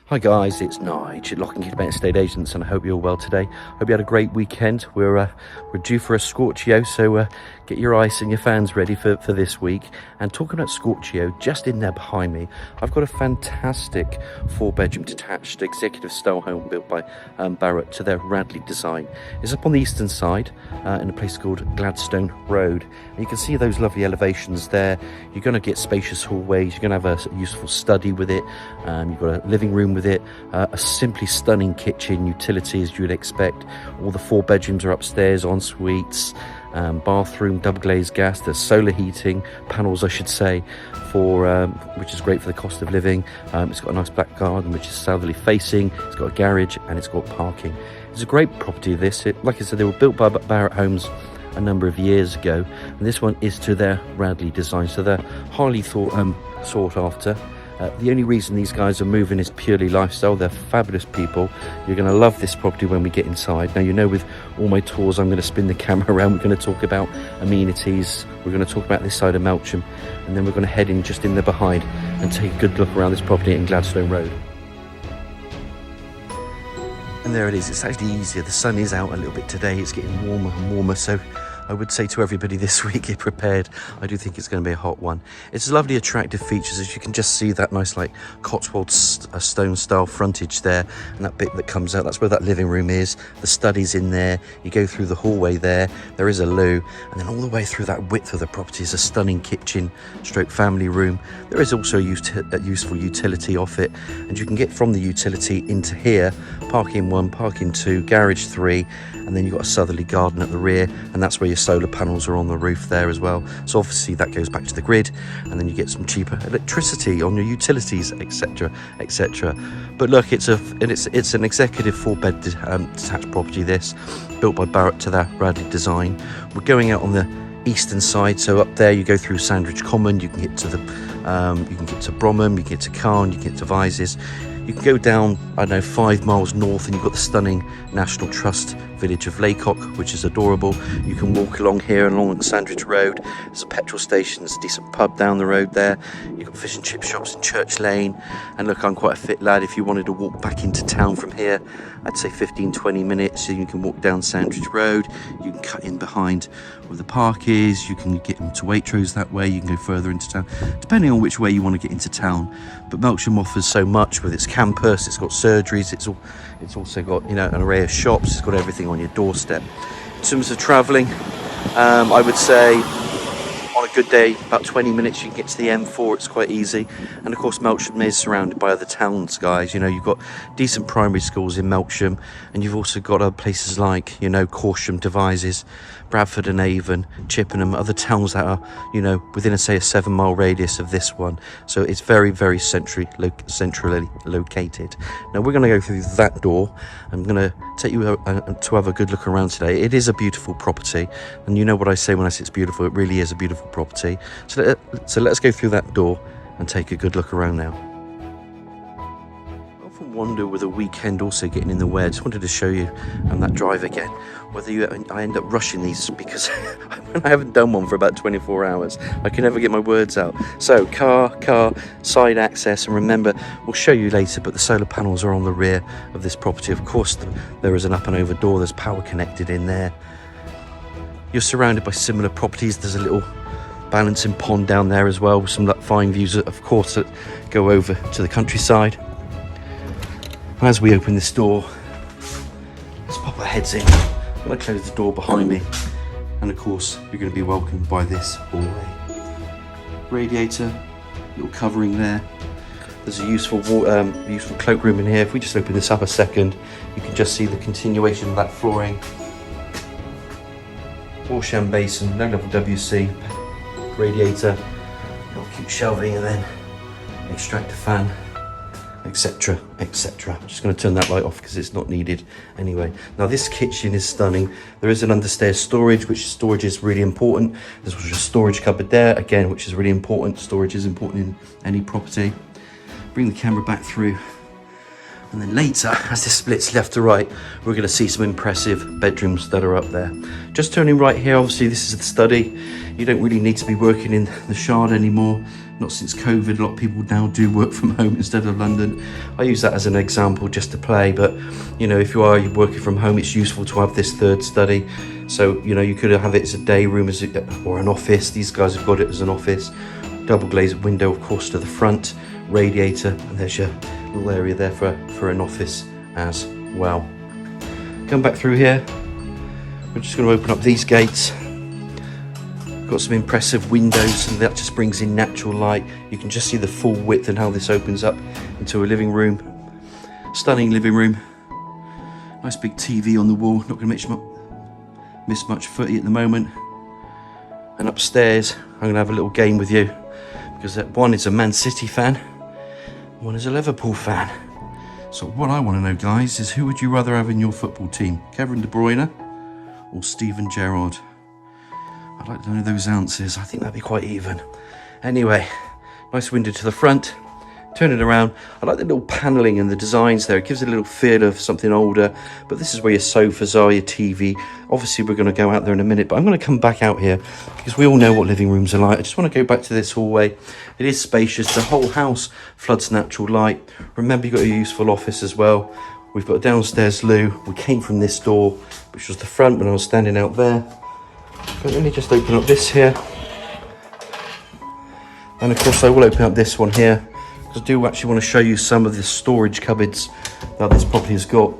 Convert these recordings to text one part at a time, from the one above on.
Hi guys, it's Nige at Lock and Key Estate Agents, and I hope you're well today. Hope you had a great weekend. We're due for a Scorchio, so get your ice and your fans ready for this week. And talking about Scorchio, just in there behind me, I've got a fantastic 4-bedroom detached executive style home built by Barrett to their Radleigh design. It's up on the eastern side in a place called Gladstone Road. And you can see those lovely elevations there. You're going to get spacious hallways. You're going to have a useful study with it. You've got a living room with it, a simply stunning kitchen, utilities you would expect. All the 4 bedrooms are upstairs, en suites, bathroom, double glazed gas. There's solar heating panels, I should say, for which is great for the cost of living. It's got a nice back garden which is southerly facing. It's got a garage and it's got parking. It's a great property, this. Like I said, they were built by Barrett Homes a number of years ago, and this one is to their Radleigh design, so they're highly sought after. The only reason these guys are moving is purely lifestyle. They're fabulous people. You're going to love this property when we get inside. Now, you know, with all my tours, I'm going to spin the camera around. We're going to talk about amenities. We're going to talk about this side of Melksham, and then we're going to head in just in there behind and take a good look around this property in Gladstone Road. And there it is. It's actually easier. The sun is out a little bit today. It's getting warmer and warmer, so I would say to everybody this week, get prepared. I do think it's going to be a hot one. It's lovely, attractive features, as you can just see that nice like Cotswold stone style frontage there, and that bit that comes out, that's where that living room is. The study's in there. You go through the hallway there. There is a loo, and then all the way through that width of the property is a stunning kitchen stroke family room. There is also a useful utility off it, and you can get from the utility into here, parking 1, parking 2, garage 3, and then you've got a southerly garden at the rear, and that's where your solar panels are on the roof there as well. So obviously that goes back to the grid, and then you get some cheaper electricity on your utilities, etc, etc. But look, it's an executive 4-bed detached property, this, built by Barrett to their Radleigh design. We're going out on the eastern side, so up there you go through Sandridge Common. You can get to Bromham, you can get to Carn, you can get to Vises. You can go down, I don't know, 5 miles north, and you've got the stunning National Trust village of Laycock, which is adorable. You can walk along here and along Sandridge Road. There's a petrol station, there's a decent pub down the road there. You've got fish and chip shops in Church Lane. And look, I'm quite a fit lad. If you wanted to walk back into town from here, I'd say 15-20 minutes. So you can walk down Sandridge Road. You can cut in behind where the park is. You can get into Waitrose that way. You can go further into town, depending on which way you want to get into town. But Melksham offers so much with its campus. It's got surgeries. It's also got, you know, an array of shops. It's got everything on your doorstep. In terms of travelling, I would say on a good day, about 20 minutes you can get to the M4. It's quite easy. And of course, Melksham is surrounded by other towns, guys. You know, you've got decent primary schools in Melksham, and you've also got other places like, you know, Corsham, Devizes, Bradford and Avon, Chippenham, other towns that are, you know, within, say, a 7-mile radius of this one. So it's very, very centrally located. Now we're going to go through that door. I'm going to take you to have a good look around today. It is a beautiful property, and you know what I say when I say it's beautiful. It really is a beautiful property. So let's go through that door and take a good look around now. I often wonder with a weekend also getting in the way. I just wanted to show you that drive again, whether I end up rushing these, because I haven't done one for about 24 hours. I can never get my words out. So car, side access, and remember, we'll show you later, but the solar panels are on the rear of this property. Of course, there is an up and over door. There's power connected in there. You're surrounded by similar properties. There's a little balancing pond down there as well, with some fine views, of course, that go over to the countryside. And as we open this door, let's pop our heads in. I'm going to close the door behind me, and of course you're going to be welcomed by this hallway. Radiator, little covering there. There's a useful cloakroom in here. If we just open this up a second, you can just see the continuation of that flooring. Washhand basin, no level WC, radiator, little cute shelving, and then extractor fan, etc, etc. I'm just going to turn that light off because it's not needed anyway. Now this kitchen is stunning. There is an understairs storage, which storage is really important. There's a storage cupboard there again, which is really important. Storage is important in any property. Bring the camera back through, And then later, as this splits left to right, we're going to see some impressive bedrooms that are up there. Just turning right here, obviously this is the study. You don't really need to be working in the Shard anymore. Not since COVID, a lot of people now do work from home instead of London. I use that as an example just to play, but you know, if you are working from home, it's useful to have this third study. So, you know, you could have it as a day room or an office. These guys have got it as an office. Double glazed window, of course, to the front, radiator, and there's your little area there for an office as well. Come back through here. We're just going to open up these gates. Got some impressive windows, and that just brings in natural light. You can just see the full width and how this opens up into a living room. Stunning living room. Nice big TV on the wall. Not going to miss much footy at the moment. And upstairs, I'm going to have a little game with you, because one is a Man City fan, one is a Liverpool fan. So what I want to know, guys, is who would you rather have in your football team? Kevin De Bruyne or Steven Gerrard? I'd like to know those answers. I think that'd be quite even. Anyway, nice window to the front. Turn it around. I like the little panelling and the designs there. It gives it a little feel of something older. But this is where your sofas are, your TV. Obviously, we're going to go out there in a minute, but I'm going to come back out here because we all know what living rooms are like. I just want to go back to this hallway. It is spacious. The whole house floods natural light. Remember, you've got a useful office as well. We've got a downstairs loo. We came from this door, which was the front when I was standing out there. But let me just open up this here. And of course, I will open up this one here, because I do actually want to show you some of the storage cupboards that this property has got.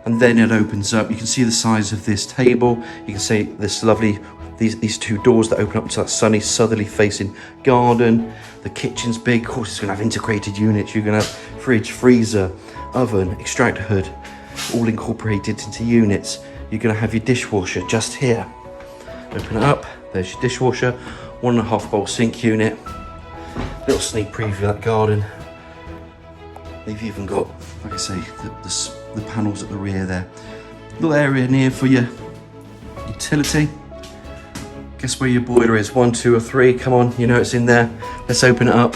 And then it opens up. You can see the size of this table. You can see this lovely, these two doors that open up to that sunny, southerly facing garden. The kitchen's big. Of course, it's going to have integrated units. You're going to have fridge, freezer, oven, extractor hood, all incorporated into units. You're going to have your dishwasher just here. Open it up. There's your dishwasher. 1.5 bowl sink unit. Little sneak preview of that garden. They've even got, like I say, the panels at the rear there. Little area in here for your utility. Guess where your boiler is? 1, 2 or 3. Come on, you know it's in there. Let's open it up.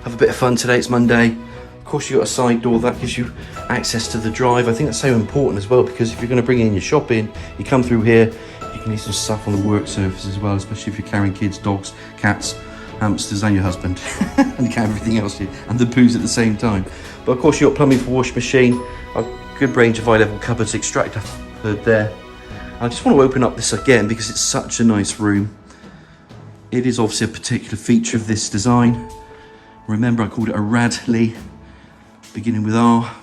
Have a bit of fun today. It's Monday. Of course, you've got a side door that gives you access to the drive. I think that's so important as well, because if you're going to bring in your shopping, you come through here. You can leave some stuff on the work surface as well, especially if you're carrying kids, dogs, cats, hamsters and your husband and you can everything else here, and the poos at the same time. But of course, you've got plumbing for wash machine, a good range of high level cupboards, extractor hood there. I just want to open up this again because it's such a nice room. It is obviously a particular feature of this design. Remember, I called it a Radleigh, beginning with R.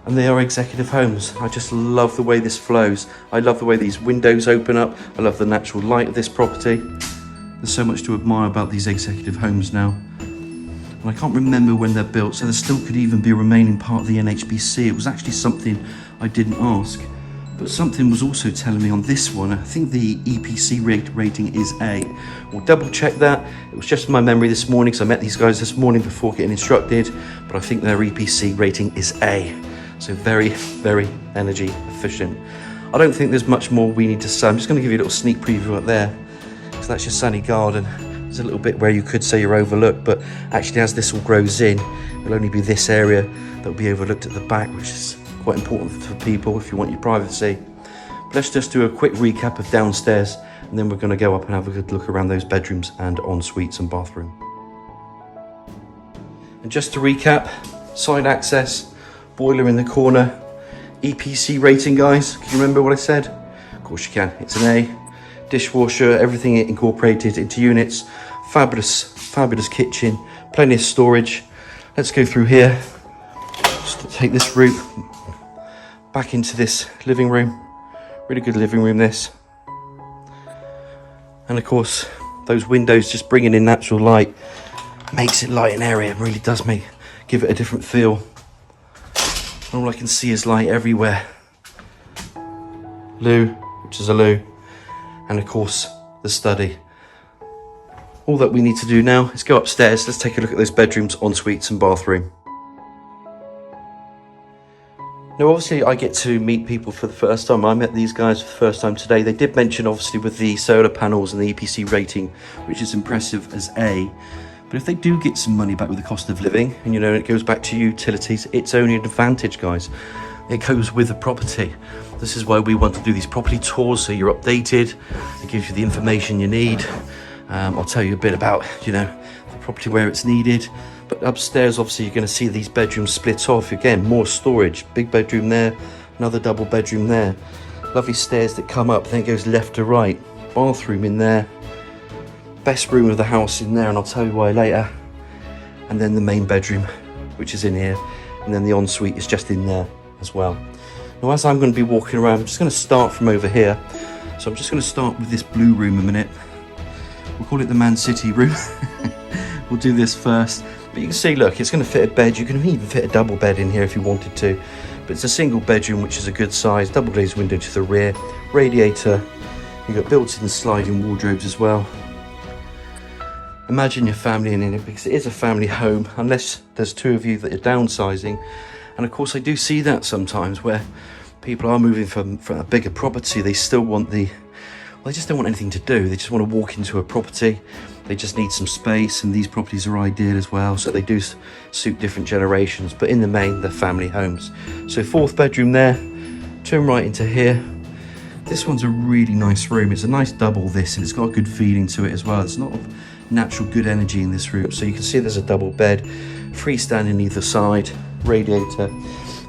And they are executive homes. I just love the way this flows. I love the way these windows open up. I love the natural light of this property. There's so much to admire about these executive homes now. And I can't remember when they're built, so there still could even be a remaining part of the NHBC. It was actually something I didn't ask, but something was also telling me on this one, I think the EPC rating is A. We'll double check that. It was just my memory this morning, because I met these guys this morning before getting instructed, but I think their EPC rating is A. So very, very energy efficient. I don't think there's much more we need to say. I'm just going to give you a little sneak preview up there. So that's your sunny garden. There's a little bit where you could say you're overlooked, but actually as this all grows in, it'll only be this area that will be overlooked at the back, which is quite important for people if you want your privacy. But let's just do a quick recap of downstairs, and then we're going to go up and have a good look around those bedrooms and en suites and bathroom. And just to recap, side access, boiler in the corner, EPC rating, guys. Can you remember what I said? Of course you can. It's an A. Dishwasher, everything incorporated into units. Fabulous kitchen, plenty of storage. Let's go through here. Just take this route back into this living room. Really good living room, this. And of course, those windows just bringing in natural light makes it light and airy. It really does give it a different feel. All I can see is light everywhere. Loo, which is a loo, and of course the study. All that we need to do now is go upstairs. Let's take a look at those bedrooms, en suites and bathroom. Now obviously I get to meet people for the first time. I met these guys for the first time today. They did mention obviously with the solar panels and the EPC rating, which is impressive as A, But if they do get some money back with the cost of living, and you know, it goes back to utilities, it's only an advantage, guys. It goes with the property. This is why we want to do these property tours, so you're updated. It gives you the information you need. I'll tell you a bit about, you know, the property where it's needed. But upstairs, obviously, you're going to see these bedrooms split off. Again, more storage. Big bedroom there, another double bedroom there. Lovely stairs that come up, then it goes left to right. Bathroom in there. Best room of the house in there, and I'll tell you why later. And then the main bedroom, which is in here, and then the ensuite is just in there as well. Now, as I'm going to be walking around, I'm just going to start from over here. So I'm just going to start with this blue room a minute. We'll call it the Man City room. We'll do this first. But you can see, look, it's going to fit a bed. You can even fit a double bed in here if you wanted to. But it's a single bedroom, which is a good size. Double glazed window to the rear. Radiator. You've got built-in sliding wardrobes as well. Imagine your family in it, because it is a family home, unless there's two of you that are downsizing. And of course, I do see that sometimes where people are moving from a bigger property. They still want they just don't want anything to do. They just want to walk into a property. They just need some space, and these properties are ideal as well. So they do suit different generations, but in the main, they're family homes. So 4th bedroom there, turn right into here. This one's a really nice room. It's a nice double this, and it's got a good feeling to it as well. It's not natural good energy in this room. So you can see there's a double bed, freestanding either side, radiator.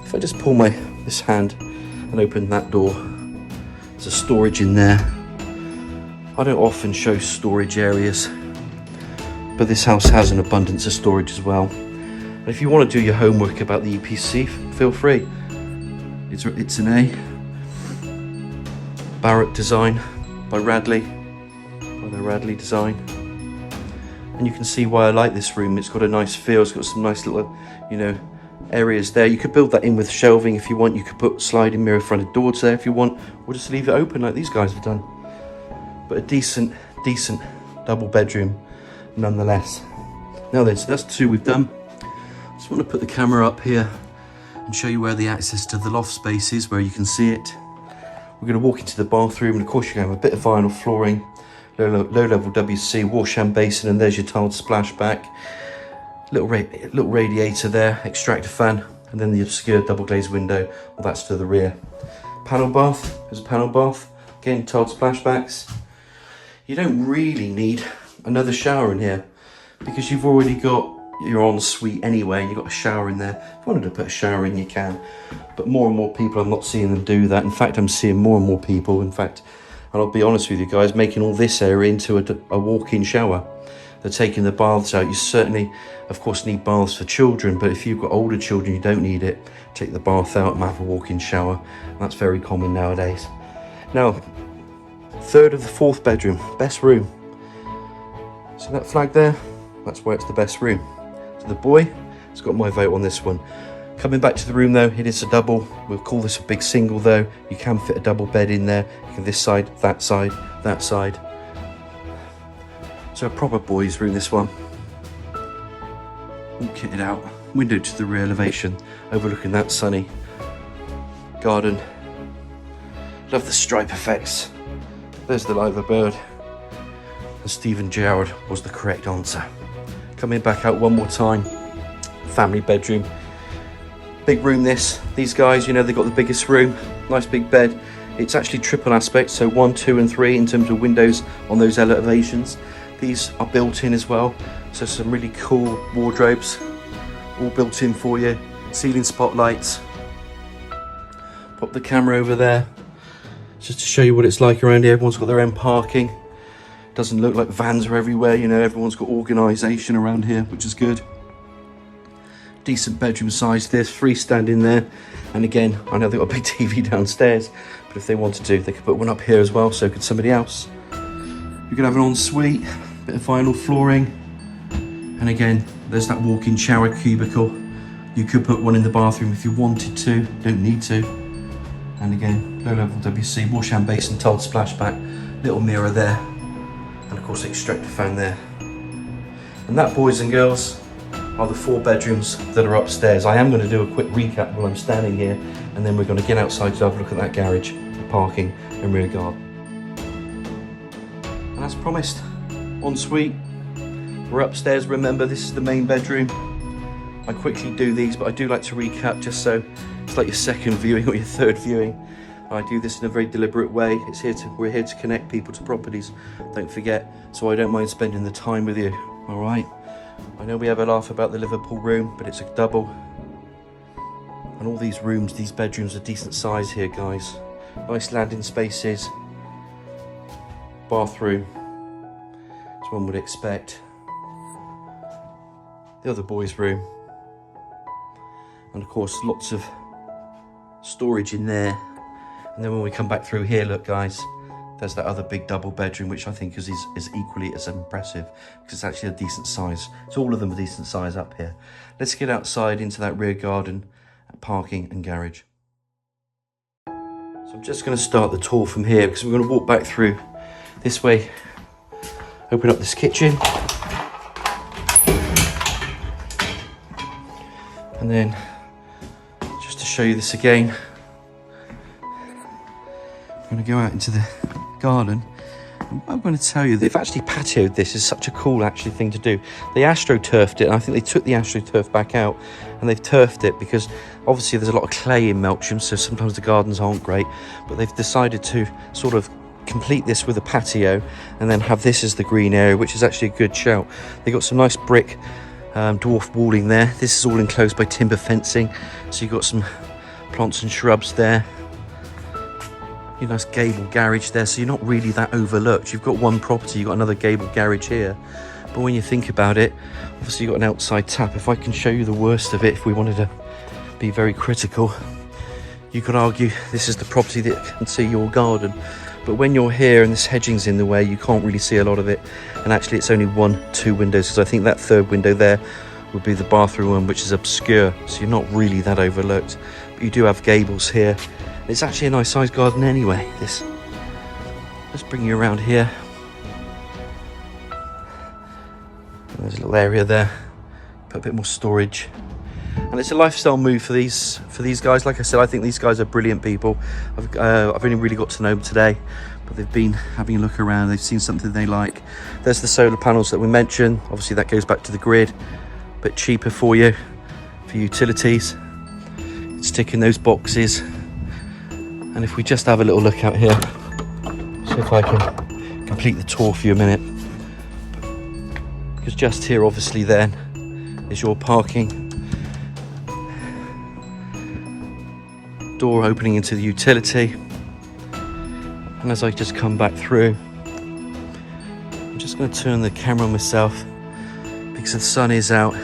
If I just pull this hand and open that door, there's a storage in there. I don't often show storage areas, but this house has an abundance of storage as well. And if you want to do your homework about the EPC, feel free. It's an A. Barrett design by Radleigh, by the Radleigh design. And you can see why I like this room. It's got a nice feel. It's got some nice little, you know, areas there. You could build that in with shelving if you want. You could put sliding mirror fronted doors there if you want, or just leave it open like these guys have done. But a decent double bedroom nonetheless. Now then, so that's 2 we've done. I just want to put the camera up here and show you where the access to the loft space is, where you can see it. We're going to walk into the bathroom, and of course you're going to have a bit of vinyl flooring, low level WC, wash hand basin, and there's your tiled splashback. Little radiator there, extractor fan, and then the obscure double glazed window. Well, that's to the rear. Panel bath, there's a panel bath. Again, tiled splashbacks. You don't really need another shower in here, because you've already got your ensuite anyway. You've got a shower in there. If you wanted to put a shower in, you can. But more and more people, I'm not seeing them do that. In fact, I'm seeing more and more people, in fact, and I'll be honest with you guys, making all this area into a walk-in shower. They're taking the baths out. You certainly, of course, need baths for children, but if you've got older children, you don't need it. Take the bath out and have a walk-in shower. And that's very common nowadays. Now, 3rd of the 4th bedroom, best room. See that flag there? That's where it's the best room. So the boy has got my vote on this one. Coming back to the room though, it is a double. We'll call this a big single though. You can fit a double bed in there. You can this side, that side, that side. So a proper boys room, this one. All kitted out. Window to the rear elevation, overlooking that sunny garden. Love the stripe effects. There's the liver bird. And Stephen Gerrard was the correct answer. Coming back out one more time. Family bedroom. Big room this. These guys, you know, they've got the biggest room. Nice big bed. It's actually triple aspect, so 1, 2 and 3 in terms of windows on those elevations. These are built in as well. So some really cool wardrobes. All built in for you. Ceiling spotlights. Pop the camera over there. Just to show you what it's like around here. Everyone's got their own parking. Doesn't look like vans are everywhere, you know, everyone's got organisation around here, which is good. Decent bedroom size this, freestanding there. And again, I know they've got a big TV downstairs, but if they wanted to, they could put one up here as well, so could somebody else. You could have an ensuite, bit of vinyl flooring. And again, there's that walk-in shower cubicle. You could put one in the bathroom if you wanted to, don't need to. And again, low level WC, wash hand basin, tiled splashback, little mirror there. And of course, the extractor fan there. And that, boys and girls, are the 4 bedrooms that are upstairs. I am going to do a quick recap while I'm standing here, and then we're going to get outside to have a look at that garage, the parking and rear guard. And as promised, ensuite, We're upstairs, remember, this is the main bedroom. I quickly do these, but I do like to recap just so it's like your second viewing or your third viewing. I do this in a very deliberate way. We're here to connect people to properties, don't forget, so I don't mind spending the time with you, all right? I know we have a laugh about the Liverpool room, but it's a double. And all these rooms, these bedrooms are decent size here, guys. Nice landing spaces. Bathroom, as one would expect. The other boys' room. And of course, lots of storage in there. And then when we come back through here, look guys, there's that other big double bedroom, which I think is equally as impressive, because it's actually a decent size. So all of them are decent size up here. Let's get outside into that rear garden, parking and garage. So I'm just going to start the tour from here, because we're going to walk back through this way, open up this kitchen, and then just to show you this again, I'm going to go out into the garden. And I'm going to tell you, they've actually patioed this. Is such a cool actually thing to do. They astroturfed it, and I think they took the astroturf back out and they've turfed it because obviously there's a lot of clay in Melksham, so sometimes the gardens aren't great, but they've decided to sort of complete this with a patio and then have this as the green area, which is actually a good shout. They got some nice brick dwarf walling there. This is all enclosed by timber fencing, so you've got some plants and shrubs there. Your nice gable garage there, so you're not really that overlooked. You've got one property, you've got another gable garage here, but when you think about it, obviously you've got an outside tap. If I can show you the worst of it, if we wanted to be very critical, you could argue this is the property that can see your garden, but when you're here and this hedging's in the way, you can't really see a lot of it. And actually it's only 1-2 windows, because I think that third window there would be the bathroom one, which is obscure, so you're not really that overlooked. But you do have gables here. It's actually a nice sized garden anyway, this. Let's bring you around here. There's a little area there, put a bit more storage. And it's a lifestyle move for these guys. Like I said, I think these guys are brilliant people. I've only really got to know them today, but they've been having a look around. They've seen something they like. There's the solar panels that we mentioned. Obviously that goes back to the grid, a bit cheaper for you, for utilities. It's ticking those boxes. And if we just have a little look out here, see if I can complete the tour for you a minute. Because just here, obviously then, is your parking. Door opening into the utility. And as I just come back through, I'm just going to turn the camera on myself because the sun is out.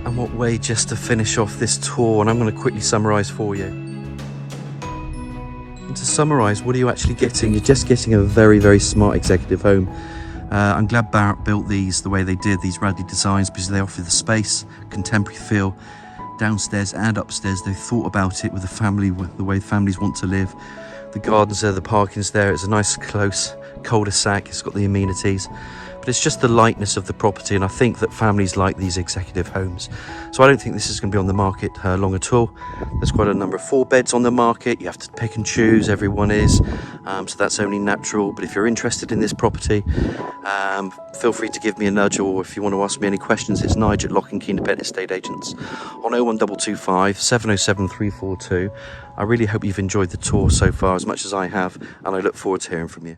And what way just to finish off this tour, and I'm going to quickly summarise for you. And to summarise, what are you actually getting? You're just getting a very, very smart executive home. I'm glad Barrett built these the way they did, these Radleigh designs, because they offer the space, contemporary feel, downstairs and upstairs. They thought about it with the family, with the way families want to live. The gardens there, the parking's there. It's a nice close cul-de-sac. It's got the amenities, but it's just the lightness of the property, and I think that families like these executive homes. So I don't think this is going to be on the market long at all. There's quite a number of 4 beds on the market. You have to pick and choose, everyone is, so that's only natural. But if you're interested in this property, feel free to give me a nudge, or if you want to ask me any questions, it's Nigel at Lock and Key Independent Estate Agents on 01225 707 342. I really hope you've enjoyed the tour so far as much as I have, and I look forward to hearing from you.